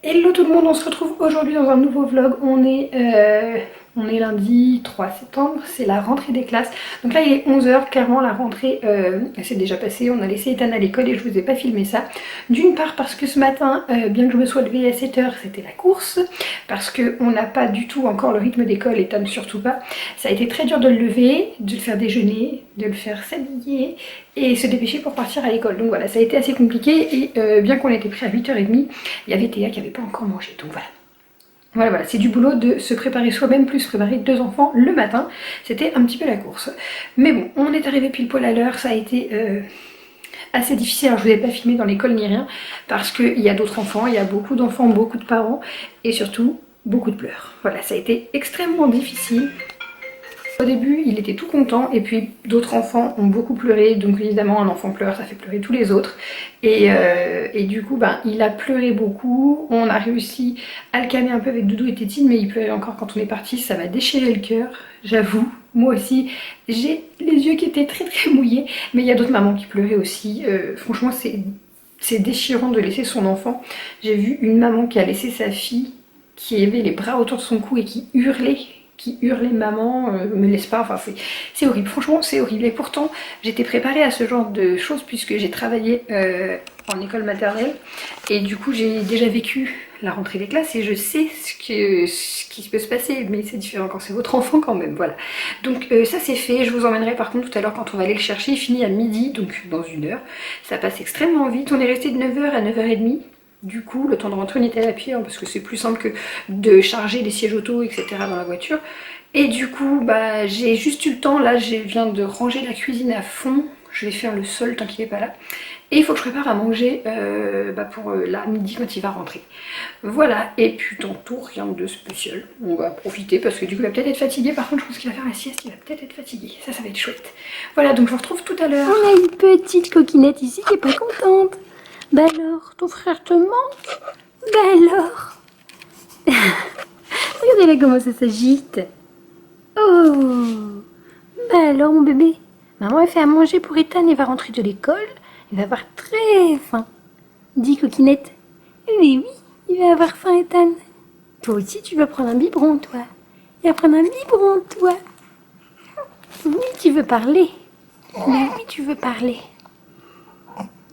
Hello tout le monde, on se retrouve aujourd'hui dans un nouveau vlog. On est lundi 3 septembre, c'est la rentrée des classes. Donc là il est 11 h, clairement la rentrée s'est déjà passée. On a laissé Ethan à l'école et je vous ai pas filmé ça. D'une part parce que ce matin, bien que je me sois levée à 7 h, c'était la course. Parce qu'on n'a pas du tout encore le rythme d'école, Ethan surtout pas. Ça a été très dur de le lever, de le faire déjeuner, de le faire s'habiller et se dépêcher pour partir à l'école. Donc voilà, ça a été assez compliqué et bien qu'on était prêt à 8 h 30, il y avait Théa qui n'avait pas encore mangé. Donc voilà. Voilà, c'est du boulot de se préparer soi-même plus préparer deux enfants le matin. C'était un petit peu la course. Mais bon, on est arrivé pile poil à l'heure, ça a été assez difficile. Alors je vous ai pas filmé dans l'école ni rien parce qu'il y a d'autres enfants, il y a beaucoup d'enfants, beaucoup de parents et surtout beaucoup de pleurs. Voilà, ça a été extrêmement difficile. Au début, il était tout content et puis d'autres enfants ont beaucoup pleuré. Donc évidemment, un enfant pleure, ça fait pleurer tous les autres. Et du coup, il a pleuré beaucoup. On a réussi à le calmer un peu avec Doudou et Tétine, mais il pleurait encore quand on est parti. Ça m'a déchiré le cœur, j'avoue. Moi aussi, j'ai les yeux qui étaient très très mouillés. Mais il y a d'autres mamans qui pleuraient aussi. Franchement, c'est déchirant de laisser son enfant. J'ai vu une maman qui a laissé sa fille, qui avait les bras autour de son cou et qui hurlait maman, me laisse pas, enfin c'est horrible, franchement c'est horrible. Et pourtant j'étais préparée à ce genre de choses puisque j'ai travaillé en école maternelle et du coup j'ai déjà vécu la rentrée des classes et je sais ce qui peut se passer, mais c'est différent quand c'est votre enfant quand même, voilà. Donc ça c'est fait, je vous emmènerai par contre tout à l'heure quand on va aller le chercher. Il finit à midi, donc dans 1 heure, ça passe extrêmement vite. On est resté de 9 h à 9 h 30. Du coup, le temps de rentrer, on était à pied, hein, parce que c'est plus simple que de charger les sièges auto, etc. dans la voiture. Et du coup, j'ai juste eu le temps. Là, je viens de ranger la cuisine à fond. Je vais faire le sol tant qu'il n'est pas là. Et il faut que je prépare à manger pour là, midi quand il va rentrer. Voilà, et puis tantôt, rien de spécial. On va profiter parce que du coup, il va peut-être être fatigué. Par contre, je pense qu'il va faire la sieste, il va peut-être être fatigué. Ça va être chouette. Voilà, donc je vous retrouve tout à l'heure. On a une petite coquinette ici qui est pas contente. Bah alors, ton frère te manque? Bah alors. Regardez-la comment ça s'agite. Oh. Bah alors mon bébé. Maman a fait à manger pour Ethan, il va rentrer de l'école. Il va avoir très faim. Dis coquinette. Mais oui, il va avoir faim Ethan. Toi aussi tu vas prendre un biberon toi. Il va prendre un biberon toi. Oui, tu veux parler. Mais oui, tu veux parler.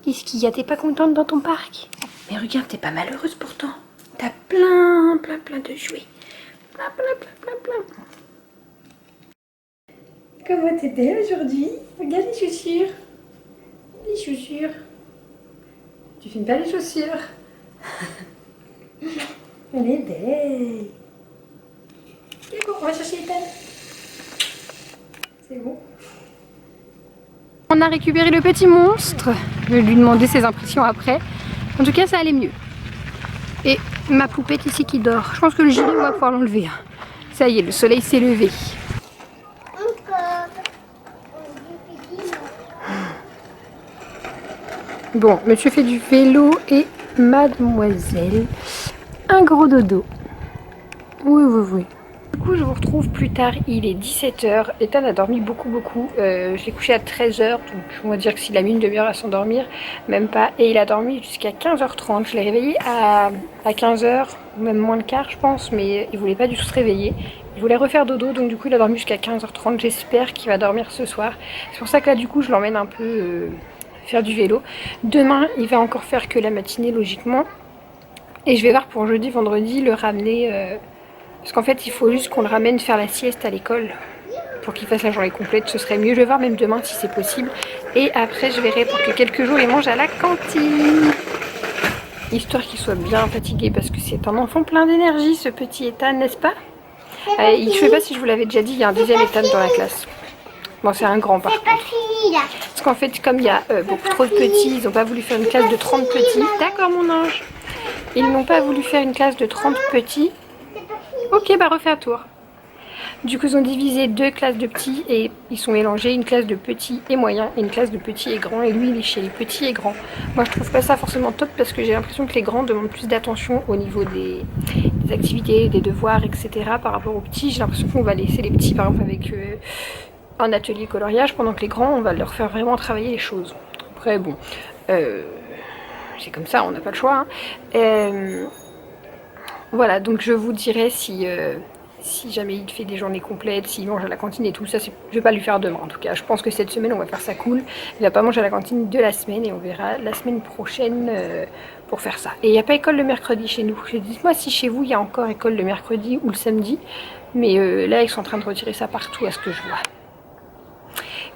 Qu'est-ce qu'il y a? T'es pas contente dans ton parc? Mais regarde, t'es pas malheureuse pourtant. T'as plein de jouets. Plein. Comment t'étais aujourd'hui? Regarde les chaussures. Les chaussures. Tu filmes pas les chaussures. Elle est belle. C'est bon, on va chercher Ethan. C'est bon. On a récupéré le petit monstre. Je vais lui demander ses impressions après. En tout cas, ça allait mieux. Et ma poupette ici qui dort. Je pense que le gilet, on va pouvoir l'enlever. Ça y est, le soleil s'est levé. Bon, monsieur fait du vélo et mademoiselle, un gros dodo. Oui. Du coup, je vous retrouve plus tard, il est 17 h. Ethan a dormi beaucoup. Je l'ai couché à 13 h, donc on va dire que s'il a mis une demi-heure à s'endormir, même pas. Et il a dormi jusqu'à 15 h 30. Je l'ai réveillé à 15 h, même moins le quart, je pense, mais il voulait pas du tout se réveiller. Il voulait refaire dodo, donc du coup, il a dormi jusqu'à 15 h 30. J'espère qu'il va dormir ce soir. C'est pour ça que là, du coup, je l'emmène un peu faire du vélo. Demain, il va encore faire que la matinée, logiquement. Et je vais voir pour jeudi, vendredi, le ramener. Parce qu'en fait, il faut juste qu'on le ramène faire la sieste à l'école pour qu'il fasse la journée complète. Ce serait mieux. Je vais voir même demain si c'est possible. Et après, je verrai pour que quelques jours, il mange à la cantine. Histoire qu'il soit bien fatigué parce que c'est un enfant plein d'énergie, ce petit Ethan, n'est-ce pas? Je ne sais pas si je vous l'avais déjà dit, il y a un deuxième Ethan dans la classe. Bon, c'est un grand par contre. Parce qu'en fait, comme il y a beaucoup trop de petits, ils n'ont pas voulu faire une classe de 30 petits. D'accord, mon ange. Ils n'ont pas voulu faire une classe de 30 petits. Ok, refais un tour. Du coup, ils ont divisé deux classes de petits et ils sont mélangés, une classe de petits et moyens et une classe de petits et grands. Et lui, il est chez les petits et grands. Moi, je trouve pas ça forcément top parce que j'ai l'impression que les grands demandent plus d'attention au niveau des activités, des devoirs, etc. par rapport aux petits. J'ai l'impression qu'on va laisser les petits, par exemple, avec un atelier coloriage, pendant que les grands, on va leur faire vraiment travailler les choses. Après, bon, c'est comme ça, on n'a pas le choix. Hein. Voilà, donc je vous dirai si jamais il fait des journées complètes, s'il mange à la cantine et tout ça, je vais pas lui faire demain en tout cas. Je pense que cette semaine on va faire ça cool. Il va pas manger à la cantine de la semaine et on verra la semaine prochaine pour faire ça. Et il n'y a pas école le mercredi chez nous. Dites-moi si chez vous il y a encore école le mercredi ou le samedi. Mais là ils sont en train de retirer ça partout à ce que je vois.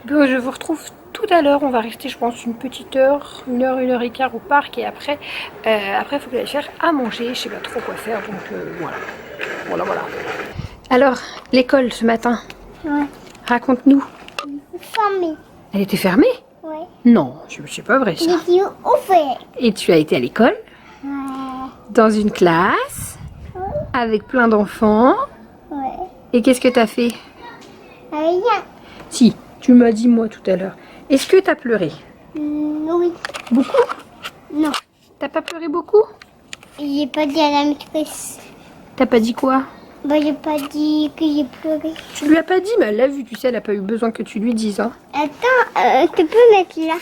Bon, je vous retrouve tout à l'heure. On va rester je pense une petite heure, une heure et quart au parc. Et après il faut que j'aille faire à manger. Je sais pas trop quoi faire donc voilà. Voilà. Alors, l'école ce matin, Ouais. raconte-nous. Fermé. Elle était fermée? Ouais. Non, c'est pas vrai ça. Les yeux ouverts. Et tu as été à l'école, Ouais. dans une classe, avec plein d'enfants. Ouais. Et qu'est-ce que t'as fait? Rien. Si, tu m'as dit moi tout à l'heure. Est-ce que t'as pleuré? Oui. Beaucoup? Non. T'as pas pleuré beaucoup? J'ai pas dit à la maîtresse. T'as pas dit quoi? Bah, j'ai pas dit que j'ai pleuré. Tu lui as pas dit, mais elle l'a vu, tu sais, elle a pas eu besoin que tu lui dises. Hein. Attends, tu peux mettre là.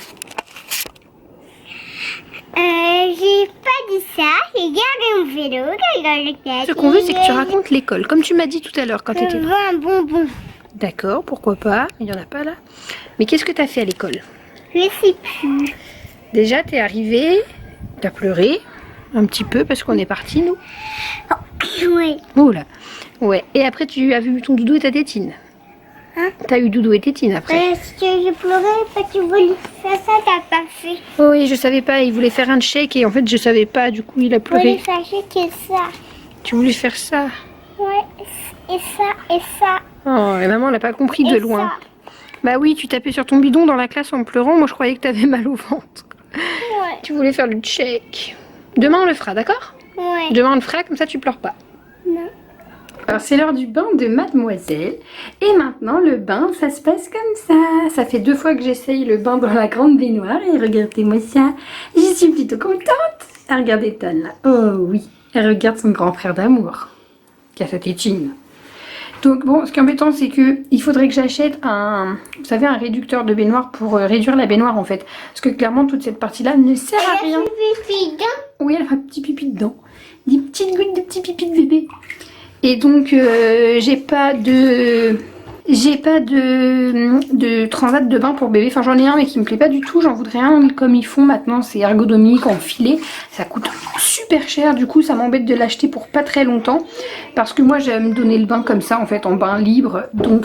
J'ai pas dit ça. J'ai gardé mon vélo. Ce qu'on veut, c'est que tu racontes l'école, comme tu m'as dit tout à l'heure quand t'étais Je là. veux un bonbon. D'accord, pourquoi pas? Il y en a pas là. Mais qu'est-ce que t'as fait à l'école? Je sais plus. Déjà, t'es arrivée, t'as pleuré un petit peu parce qu'on est partis, nous. Ouais. Oula. Ouais. Et après, tu as vu ton doudou et ta tétine. Hein? T'as eu doudou et tétine après. Parce que j'ai pleuré parce que tu voulais faire ça, t'as pas fait. Oh oui, je savais pas. Il voulait faire un shake et en fait, je savais pas. Du coup, il a Tu voulais pleuré. faire que ça. Tu voulais faire ça. Ouais. Et ça. Oh, et maman, elle n'a pas compris de Et loin. ça. Bah oui, tu tapais sur ton bidon dans la classe en pleurant. Moi, je croyais que t'avais mal au ventre. Ouais. Tu voulais faire le shake. Demain, on le fera, d'accord? Ouais. Demain, on le fera, comme ça, tu pleures pas. Non. Alors c'est l'heure du bain de mademoiselle et maintenant le bain ça se passe comme ça. Ça fait 2 fois que j'essaye le bain dans la grande baignoire et regardez-moi ça. Je suis plutôt contente. Ah, regardez Tan là. Oh oui, elle regarde son grand frère d'amour qui a sa tétine. Donc bon, ce qui est embêtant c'est que il faudrait que j'achète un, vous savez, un réducteur de baignoire pour réduire la baignoire en fait. Parce que clairement toute cette partie là ne sert à rien. Pipi dedans. Oui, elle a un petit pipi dedans. Des petites gouttes de petit pipi de bébé. Et donc j'ai pas de transat de bain pour bébé. Enfin j'en ai un mais qui me plaît pas du tout. J'en voudrais un comme ils font maintenant. C'est ergonomique en filet. Ça coûte super cher. Du coup ça m'embête de l'acheter pour pas très longtemps. Parce que moi j'aime donner le bain comme ça en fait en bain libre. Donc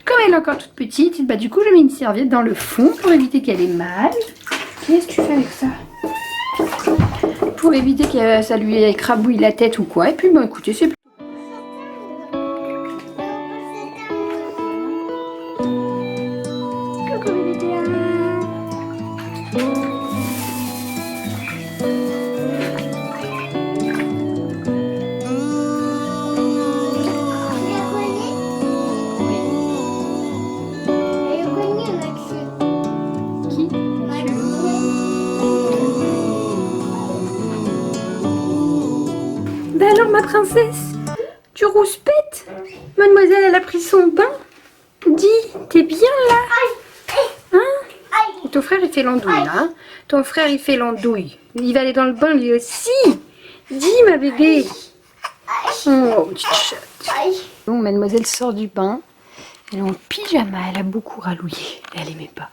comme elle est encore toute petite, bah du coup je mets une serviette dans le fond pour éviter qu'elle ait mal. Qu'est-ce que tu fais avec ça? Pour éviter que ça lui écrabouille la tête ou quoi. Et puis bon écoutez c'est Ben alors ma princesse, tu rouspètes? Mademoiselle elle a pris son bain. Dis, t'es bien là? Hein? Ton frère il fait l'andouille là. Hein? Ton frère il fait l'andouille. Il va aller dans le bain lui aussi. Dis ma bébé. Oh petite chatte. Bon mademoiselle sort du bain. Elle est en pyjama, elle a beaucoup rallouillé. Elle aimait pas.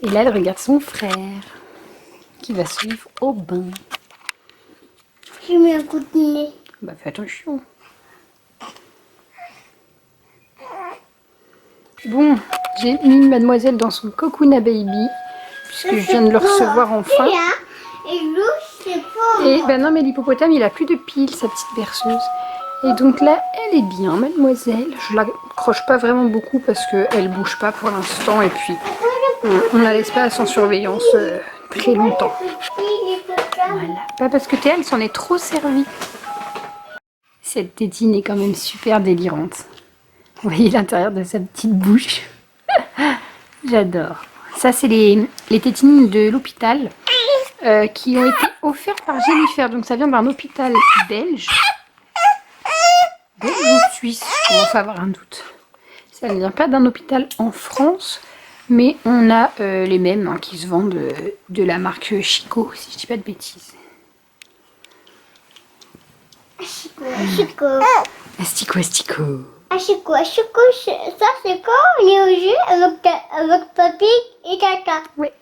Et là elle regarde son frère qui va suivre au bain. J'ai mis un coup de nez. Bah fais attention. Bon, j'ai mis mademoiselle dans son cocoon à baby, puisque je viens de le recevoir enfin. Et l'eau, c'est pas. Et ben non mais l'hippopotame il a plus de piles, sa petite berceuse. Et donc là elle est bien mademoiselle. Je l'accroche pas vraiment beaucoup parce qu'elle bouge pas pour l'instant et puis on la laisse pas sans surveillance très longtemps. Voilà. Pas parce que Théa elle s'en est trop servie. Cette tétine est quand même super délirante. Vous voyez l'intérieur de sa petite bouche. J'adore. Ça c'est les tétines de l'hôpital qui ont été offertes par Jennifer. Donc ça vient d'un hôpital belge. Belge ou suisse, je commence à avoir un doute. Ça ne vient pas d'un hôpital en France. Mais on a les mêmes hein, qui se vendent de la marque Chico, si je dis pas de bêtises. Chico. Asticot, asticot. Chico, ça c'est quand on est au jeu avec papy et tata. Ouais.